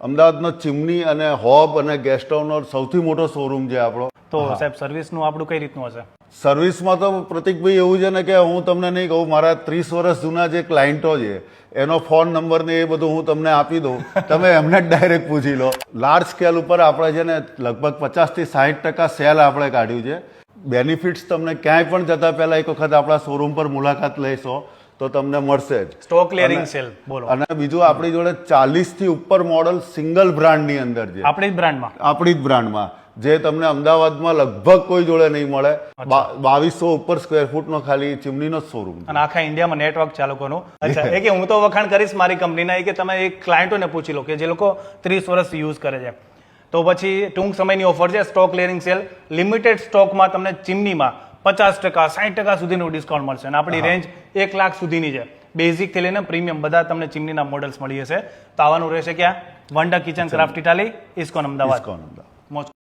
અમદાવાદનો chimney અને હોબ અને gas સ્ટવનો સૌથી મોટો શોરૂમ છે આપણો. તો સાહેબ સર્વિસનું આપણું કઈ રીતનું હશે? સર્વિસમાં તો પ્રતિકભાઈ એવું છે ને કે હું તમને નહીં કહું, મારા 30 વર્ષ જૂના જે ક્લાયન્ટો છે એનો ફોન નંબર ને એ બધું હું તમને આપી દઉં, તમે એમને જ ડાયરેક્ટ પૂછી લો. લાર્જ સ્કેલ ઉપર આપણે છે ને લગભગ 50 થી 60% સેલ આપણે કાઢ્યું છે. બેનિફિટ્સ તમને ક્યાંય પણ જતા પહેલા એક વખત આપણા શોરૂમ પર મુલાકાત લેશો તો તમને મળશે જ. સ્ટોક ક્લિયરિંગ સેલ બોલો. અને બીજું આપણી જોડે 40 થી ઉપર મોડલ સિંગલ બ્રાન્ડની અંદર છે, આપણી જ બ્રાન્ડમાં. આપણી જ બ્રાન્ડમાં, જે તમને અમદાવાદમાં લગભગ કોઈ જોડે નહીં મળે. 2200 ઉપર સ્ક્વેર ફૂટનો ખાલી ચીમનીનો જ શોરૂમ છે. અને આખા ઇન્ડિયામાં નેટવર્ક ચાલકોનું. અચ્છા, એ કે હું તો વખાણ કરીશ મારી કંપનીના, એ કે તમે એક ક્લાયન્ટોને પૂછી લો કે જે લોકો 30 વર્ષ યુઝ કરે છે. તો પછી ટૂંક સમયની ઓફર છે સ્ટોક ક્લિયરિંગ સેલ. લિમિટેડ સ્ટોકમાં તમને ચીમનીમાં 50%, 60% સુધીનું ડિસ્કાઉન્ટ મળશે. અને આપણી રેન્જ 1 લાખ સુધીની છે. બેઝિક થી લઈને પ્રીમિયમ બધા તમને ચીમનીના મોડલ્સ મળી જશે. તો આવવાનું રહેશે ક્યાં? Wonder kitchen craft Italy, ISKCON Ahmedabad. ISKCON Ahmedabad.